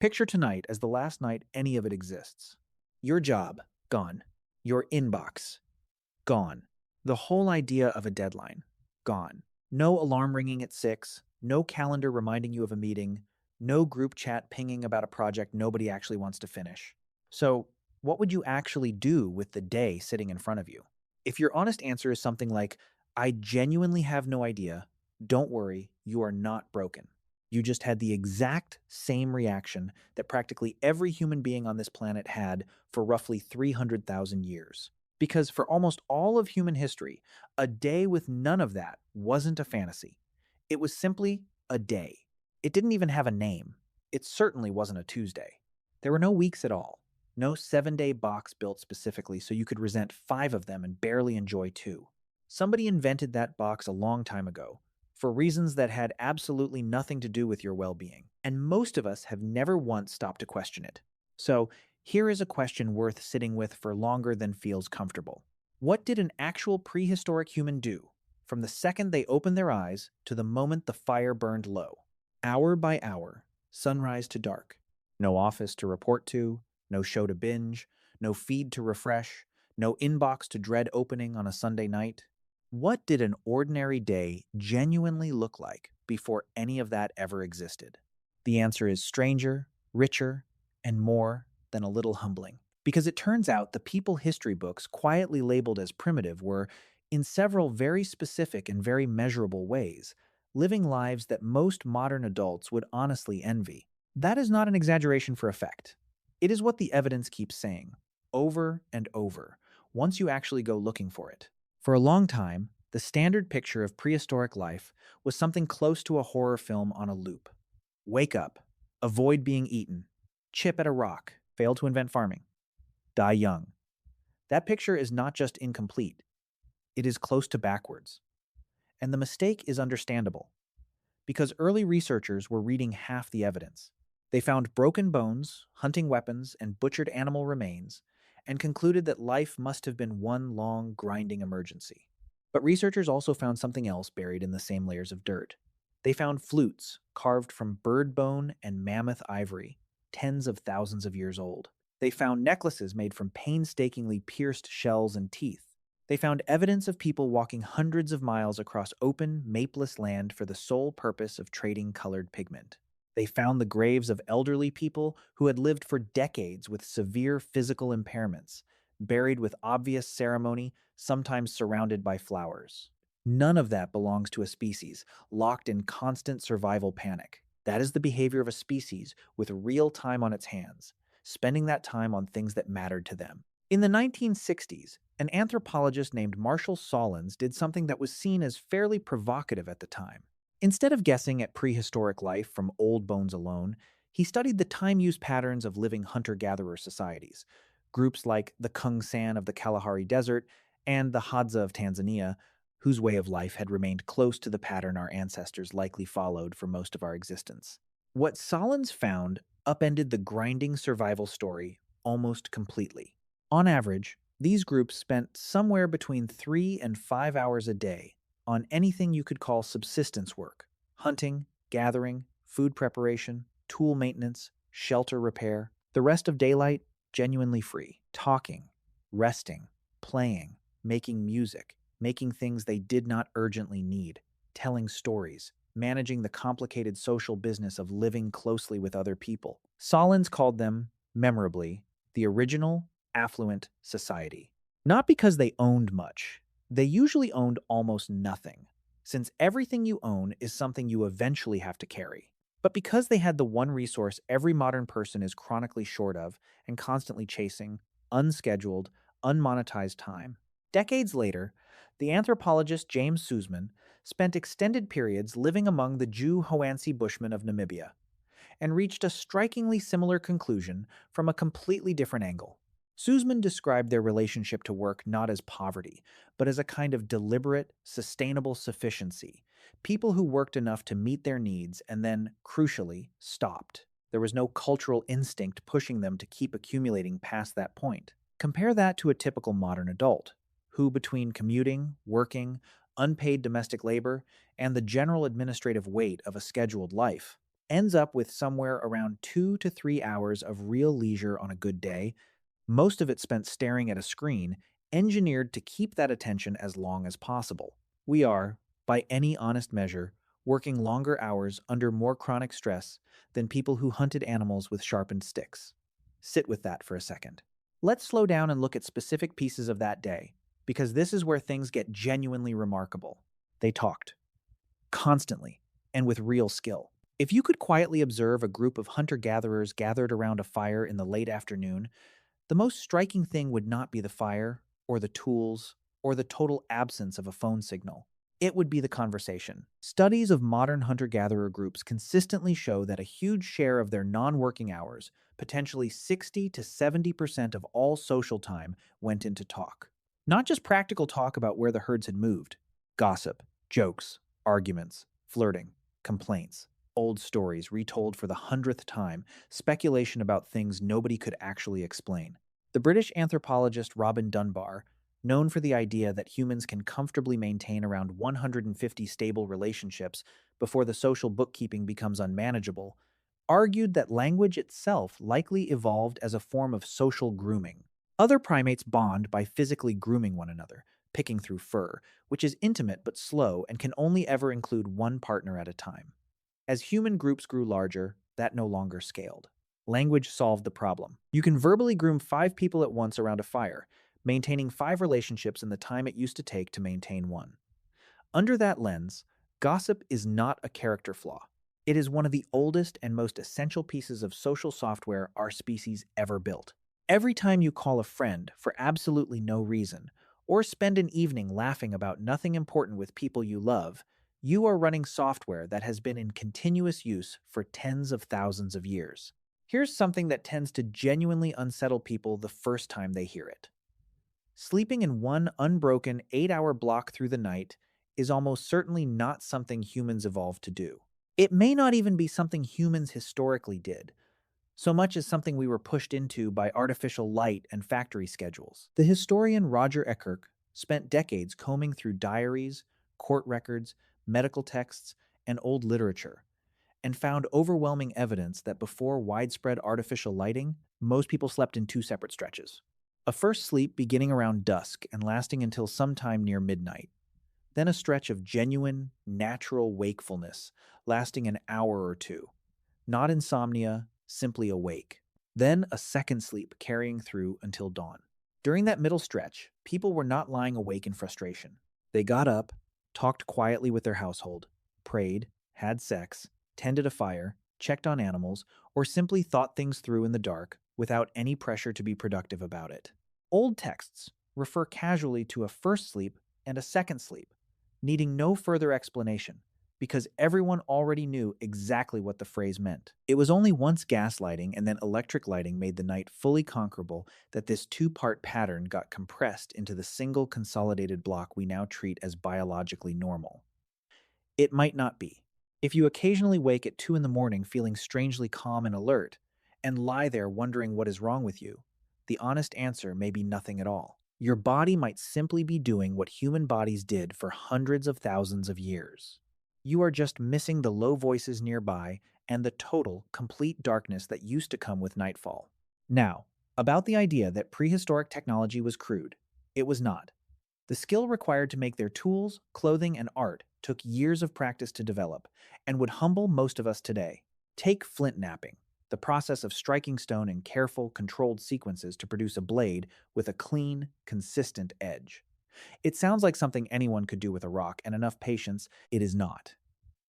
Picture tonight as the last night any of it exists. Your job, gone. Your inbox, gone. The whole idea of a deadline, gone. No alarm ringing at 6, no calendar reminding you of a meeting, no group chat pinging about a project nobody actually wants to finish. So, what would you actually do with the day sitting in front of you? If your honest answer is something like, I genuinely have no idea, don't worry, you are not broken. You just had the exact same reaction that practically every human being on this planet had for roughly 300,000 years. Because for almost all of human history, a day with none of that wasn't a fantasy. It was simply a day. It didn't even have a name. It certainly wasn't a Tuesday. There were no weeks at all. No 7-day box built specifically so you could resent 5 of them and barely enjoy 2. Somebody invented that box a long time ago, for reasons that had absolutely nothing to do with your well being, and most of us have never once stopped to question it. So, here is a question worth sitting with for longer than feels comfortable. What did an actual prehistoric human do from the second they opened their eyes to the moment the fire burned low? Hour by hour, sunrise to dark. No office to report to, no show to binge, no feed to refresh, no inbox to dread opening on a Sunday night. What did an ordinary day genuinely look like before any of that ever existed? The answer is stranger, richer, and more than a little humbling. Because it turns out the people history books quietly labeled as primitive were, in several very specific and very measurable ways, living lives that most modern adults would honestly envy. That is not an exaggeration for effect. It is what the evidence keeps saying, over and over, once you actually go looking for it. For a long time, the standard picture of prehistoric life was something close to a horror film on a loop. Wake up, avoid being eaten, chip at a rock, fail to invent farming, die young. That picture is not just incomplete, it is close to backwards. And the mistake is understandable, because early researchers were reading half the evidence. They found broken bones, hunting weapons, and butchered animal remains, and concluded that life must have been one long, grinding emergency. But researchers also found something else buried in the same layers of dirt. They found flutes carved from bird bone and mammoth ivory, tens of thousands of years old. They found necklaces made from painstakingly pierced shells and teeth. They found evidence of people walking hundreds of miles across open, mapeless land for the sole purpose of trading colored pigment. They found the graves of elderly people who had lived for decades with severe physical impairments, buried with obvious ceremony, sometimes surrounded by flowers. None of that belongs to a species locked in constant survival panic. That is the behavior of a species with real time on its hands, spending that time on things that mattered to them. In the 1960s, an anthropologist named Marshall Sahlins did something that was seen as fairly provocative at the time. Instead of guessing at prehistoric life from old bones alone, he studied the time-use patterns of living hunter-gatherer societies. Groups like the Kungsan of the Kalahari Desert and the Hadza of Tanzania, whose way of life had remained close to the pattern our ancestors likely followed for most of our existence. What Solins found upended the grinding survival story almost completely. On average, these groups spent somewhere between 3 and 5 hours a day on anything you could call subsistence work: hunting, gathering, food preparation, tool maintenance, shelter repair. The rest of daylight, genuinely free, talking, resting, playing, making music, making things they did not urgently need, telling stories, managing the complicated social business of living closely with other people. Solins called them, memorably, the original affluent society. Not because they owned much. They usually owned almost nothing, since everything you own is something you eventually have to carry. But because they had the one resource every modern person is chronically short of and constantly chasing: unscheduled, unmonetized time. Decades later, the anthropologist James Suzman spent extended periods living among the Jew Hoansi Bushmen of Namibia and reached a strikingly similar conclusion from a completely different angle. Suzman described their relationship to work not as poverty, but as a kind of deliberate, sustainable sufficiency. People who worked enough to meet their needs and then, crucially, stopped. There was no cultural instinct pushing them to keep accumulating past that point. Compare that to a typical modern adult, who, between commuting, working, unpaid domestic labor, and the general administrative weight of a scheduled life, ends up with somewhere around 2 to 3 hours of real leisure on a good day, most of it spent staring at a screen, engineered to keep that attention as long as possible. We are, by any honest measure, working longer hours under more chronic stress than people who hunted animals with sharpened sticks. Sit with that for a second. Let's slow down and look at specific pieces of that day, because this is where things get genuinely remarkable. They talked, constantly, and with real skill. If you could quietly observe a group of hunter-gatherers gathered around a fire in the late afternoon, the most striking thing would not be the fire, or the tools, or the total absence of a phone signal. It would be the conversation. Studies of modern hunter-gatherer groups consistently show that a huge share of their non-working hours, potentially 60 to 70% of all social time, went into talk. Not just practical talk about where the herds had moved. Gossip, jokes, arguments, flirting, complaints, old stories retold for the 100th time, speculation about things nobody could actually explain. The British anthropologist Robin Dunbar, known for the idea that humans can comfortably maintain around 150 stable relationships before the social bookkeeping becomes unmanageable, argued that language itself likely evolved as a form of social grooming. Other primates bond by physically grooming one another, picking through fur, which is intimate but slow and can only ever include one partner at a time. As human groups grew larger, that no longer scaled. Language solved the problem. You can verbally groom 5 people at once around a fire, maintaining 5 relationships in the time it used to take to maintain one. Under that lens, gossip is not a character flaw. It is one of the oldest and most essential pieces of social software our species ever built. Every time you call a friend for absolutely no reason, or spend an evening laughing about nothing important with people you love, you are running software that has been in continuous use for tens of thousands of years. Here's something that tends to genuinely unsettle people the first time they hear it. Sleeping in one unbroken 8-hour block through the night is almost certainly not something humans evolved to do. It may not even be something humans historically did, so much as something we were pushed into by artificial light and factory schedules. The historian Roger Ekirch spent decades combing through diaries, court records, medical texts, and old literature, and found overwhelming evidence that before widespread artificial lighting, most people slept in 2 separate stretches. A first sleep beginning around dusk and lasting until sometime near midnight. Then a stretch of genuine, natural wakefulness lasting an hour or two. Not insomnia, simply awake. Then a second sleep carrying through until dawn. During that middle stretch, people were not lying awake in frustration. They got up, talked quietly with their household, prayed, had sex, tended a fire, checked on animals, or simply thought things through in the dark without any pressure to be productive about it. Old texts refer casually to a first sleep and a second sleep, needing no further explanation, because everyone already knew exactly what the phrase meant. It was only once gaslighting and then electric lighting made the night fully conquerable that this 2-part pattern got compressed into the single consolidated block we now treat as biologically normal. It might not be. If you occasionally wake at 2 in the morning feeling strangely calm and alert, and lie there wondering what is wrong with you, the honest answer may be nothing at all. Your body might simply be doing what human bodies did for hundreds of thousands of years. You are just missing the low voices nearby and the total, complete darkness that used to come with nightfall. Now, about the idea that prehistoric technology was crude. It was not. The skill required to make their tools, clothing, and art took years of practice to develop and would humble most of us today. Take flint knapping, the process of striking stone in careful, controlled sequences to produce a blade with a clean, consistent edge. It sounds like something anyone could do with a rock and enough patience. It is not.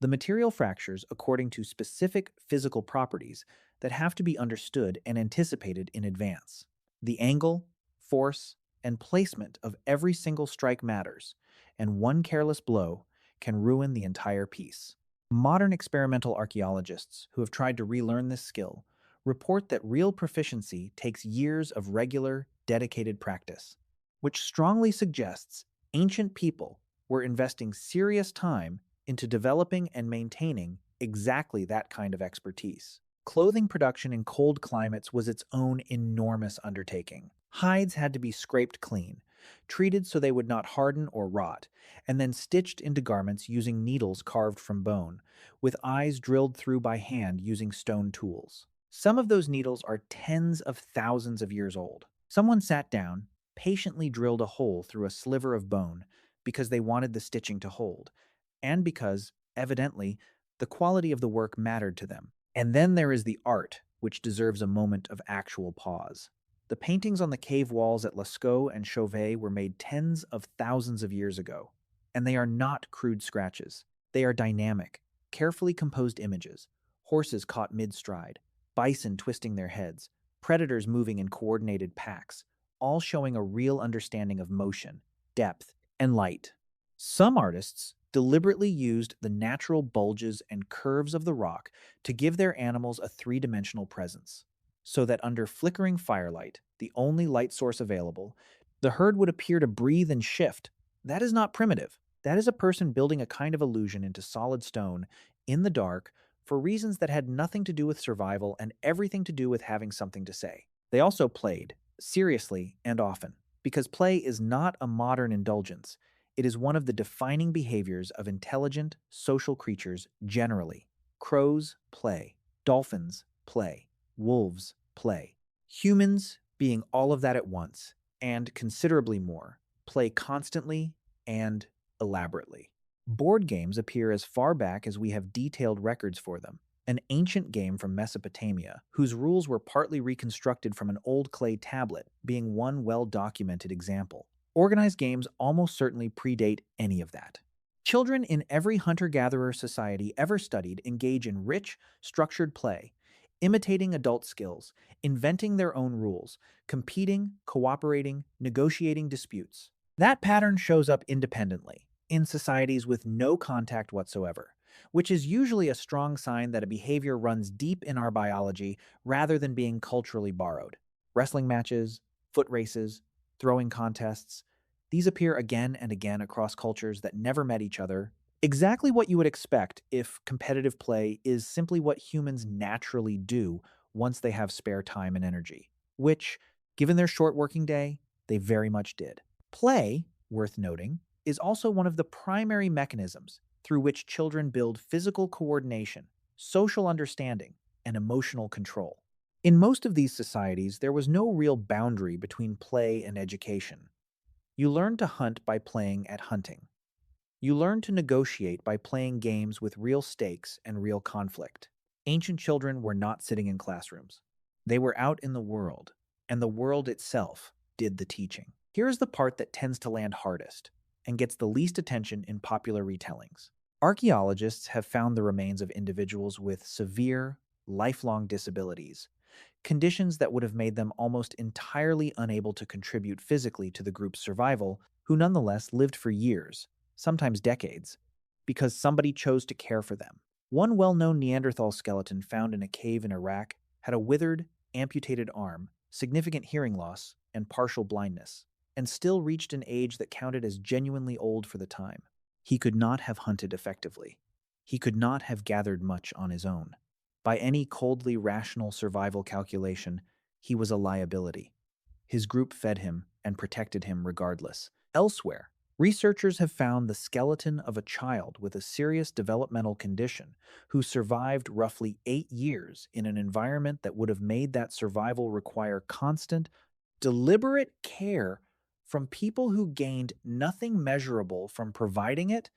The material fractures according to specific physical properties that have to be understood and anticipated in advance. The angle, force, and placement of every single strike matters, and one careless blow can ruin the entire piece. Modern experimental archaeologists who have tried to relearn this skill report that real proficiency takes years of regular, dedicated practice, which strongly suggests ancient people were investing serious time into developing and maintaining exactly that kind of expertise. Clothing production in cold climates was its own enormous undertaking. Hides had to be scraped clean, treated so they would not harden or rot, and then stitched into garments using needles carved from bone, with eyes drilled through by hand using stone tools. Some of those needles are tens of thousands of years old. Someone sat down, patiently drilled a hole through a sliver of bone because they wanted the stitching to hold, and because, evidently, the quality of the work mattered to them. And then there is the art, which deserves a moment of actual pause. The paintings on the cave walls at Lascaux and Chauvet were made tens of thousands of years ago, and they are not crude scratches. They are dynamic, carefully composed images: horses caught mid-stride, bison twisting their heads, predators moving in coordinated packs, all showing a real understanding of motion, depth, and light. Some artists deliberately used the natural bulges and curves of the rock to give their animals a three-dimensional presence, so that under flickering firelight, the only light source available, the herd would appear to breathe and shift. That is not primitive. That is a person building a kind of illusion into solid stone in the dark for reasons that had nothing to do with survival and everything to do with having something to say. They also played, seriously and often, because play is not a modern indulgence. It is one of the defining behaviors of intelligent, social creatures generally. Crows play, dolphins play, wolves play. Humans, being all of that at once, and considerably more, play constantly and elaborately. Board games appear as far back as we have detailed records for them. An ancient game from Mesopotamia, whose rules were partly reconstructed from an old clay tablet, being one well-documented example. Organized games almost certainly predate any of that. Children in every hunter-gatherer society ever studied engage in rich, structured play, imitating adult skills, inventing their own rules, competing, cooperating, negotiating disputes. That pattern shows up independently in societies with no contact whatsoever, which is usually a strong sign that a behavior runs deep in our biology rather than being culturally borrowed. Wrestling matches, foot races, throwing contests, these appear again and again across cultures that never met each other. Exactly what you would expect if competitive play is simply what humans naturally do once they have spare time and energy, which, given their short working day, they very much did. Play, worth noting, is also one of the primary mechanisms through which children build physical coordination, social understanding, and emotional control. In most of these societies, there was no real boundary between play and education. You learned to hunt by playing at hunting. You learned to negotiate by playing games with real stakes and real conflict. Ancient children were not sitting in classrooms. They were out in the world, and the world itself did the teaching. Here is the part that tends to land hardest and gets the least attention in popular retellings. Archaeologists have found the remains of individuals with severe, lifelong disabilities, conditions that would have made them almost entirely unable to contribute physically to the group's survival, who nonetheless lived for years, sometimes decades, because somebody chose to care for them. One well-known Neanderthal skeleton found in a cave in Iraq had a withered, amputated arm, significant hearing loss, and partial blindness, and still reached an age that counted as genuinely old for the time. He could not have hunted effectively. He could not have gathered much on his own. By any coldly rational survival calculation, he was a liability. His group fed him and protected him regardless. Elsewhere, researchers have found the skeleton of a child with a serious developmental condition who survived roughly 8 years in an environment that would have made that survival require constant, deliberate care from people who gained nothing measurable from providing it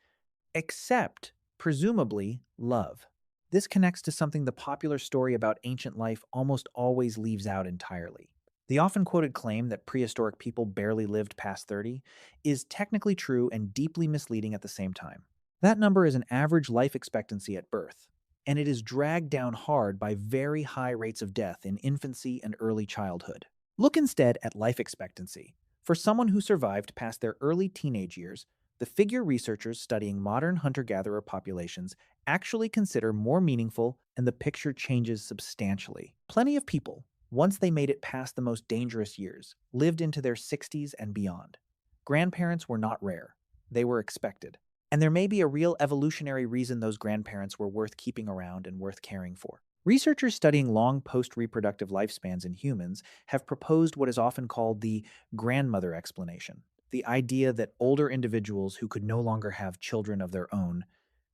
except, presumably, love. This connects to something the popular story about ancient life almost always leaves out entirely. The often quoted claim that prehistoric people barely lived past 30 is technically true and deeply misleading at the same time. That number is an average life expectancy at birth, and it is dragged down hard by very high rates of death in infancy and early childhood. Look instead at life expectancy. For someone who survived past their early teenage years, the figure researchers studying modern hunter-gatherer populations actually consider more meaningful, and the picture changes substantially. Plenty of people, once they made it past the most dangerous years, lived into their 60s and beyond. Grandparents were not rare. They were expected. And there may be a real evolutionary reason those grandparents were worth keeping around and worth caring for. Researchers studying long post-reproductive lifespans in humans have proposed what is often called the grandmother explanation. The idea that older individuals who could no longer have children of their own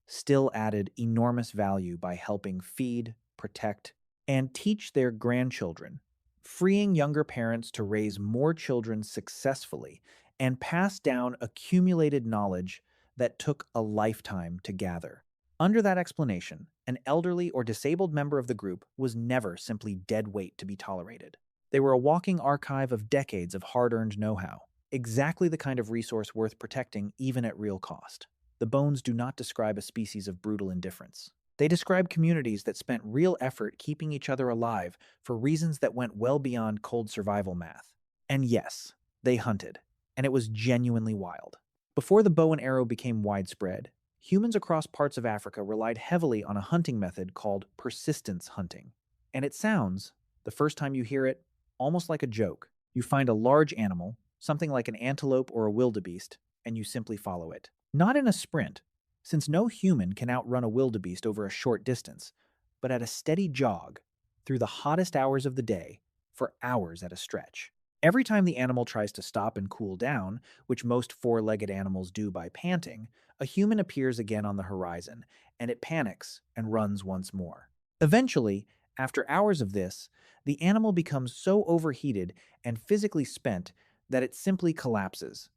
still added enormous value by helping feed, protect, and teach their grandchildren, freeing younger parents to raise more children successfully and pass down accumulated knowledge that took a lifetime to gather. Under that explanation, an elderly or disabled member of the group was never simply dead weight to be tolerated. They were a walking archive of decades of hard-earned know-how, exactly the kind of resource worth protecting even at real cost. The bones do not describe a species of brutal indifference. They describe communities that spent real effort keeping each other alive for reasons that went well beyond cold survival math. And yes, they hunted, and it was genuinely wild. Before the bow and arrow became widespread, humans across parts of Africa relied heavily on a hunting method called persistence hunting. And it sounds, the first time you hear it, almost like a joke. You find a large animal, something like an antelope or a wildebeest, and you simply follow it. Not in a sprint, since no human can outrun a wildebeest over a short distance, but at a steady jog through the hottest hours of the day for hours at a stretch. Every time the animal tries to stop and cool down, which most four-legged animals do by panting, a human appears again on the horizon, and it panics and runs once more. Eventually, after hours of this, the animal becomes so overheated and physically spent that it simply collapses,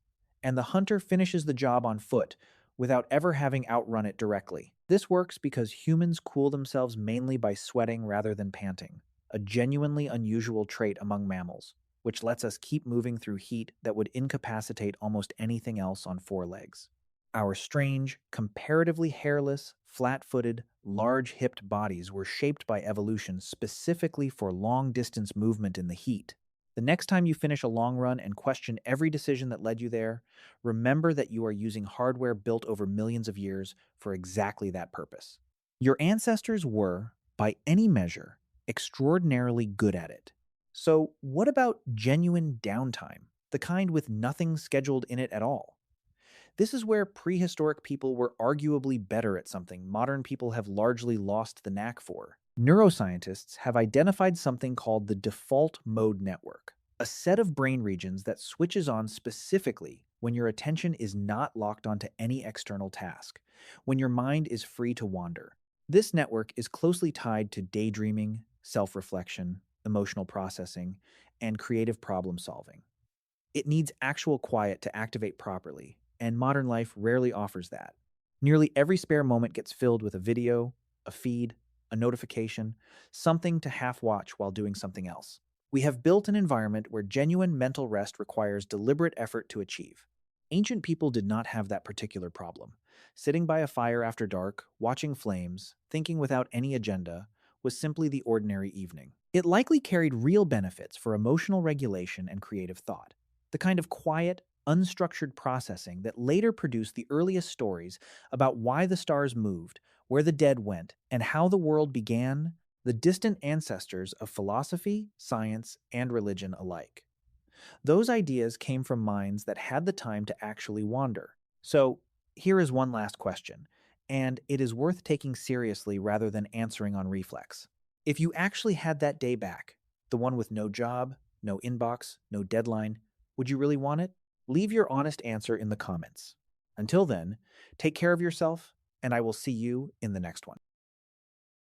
and the hunter finishes the job on foot without ever having outrun it directly. This works because humans cool themselves mainly by sweating rather than panting, a genuinely unusual trait among mammals, which lets us keep moving through heat that would incapacitate almost anything else on four legs. Our strange, comparatively hairless, flat-footed, large-hipped bodies were shaped by evolution specifically for long-distance movement in the heat. The next time you finish a long run and question every decision that led you there, remember that you are using hardware built over millions of years for exactly that purpose. Your ancestors were, by any measure, extraordinarily good at it. So, what about genuine downtime, the kind with nothing scheduled in it at all? This is where prehistoric people were arguably better at something modern people have largely lost the knack for. Neuroscientists have identified something called the default mode network, a set of brain regions that switches on specifically when your attention is not locked onto any external task, when your mind is free to wander. This network is closely tied to daydreaming, self-reflection, emotional processing, and creative problem solving. It needs actual quiet to activate properly, and modern life rarely offers that. Nearly every spare moment gets filled with a video, a feed, a notification, something to half-watch while doing something else. We have built an environment where genuine mental rest requires deliberate effort to achieve. Ancient people did not have that particular problem. Sitting by a fire after dark, watching flames, thinking without any agenda, was simply the ordinary evening. It likely carried real benefits for emotional regulation and creative thought, the kind of quiet, unstructured processing that later produced the earliest stories about why the stars moved, where the dead went, and how the world began, the distant ancestors of philosophy, science, and religion alike. Those ideas came from minds that had the time to actually wander. So, here is one last question, and it is worth taking seriously rather than answering on reflex. If you actually had that day back, the one with no job, no inbox, no deadline, would you really want it? Leave your honest answer in the comments. Until then, take care of yourself, and I will see you in the next one.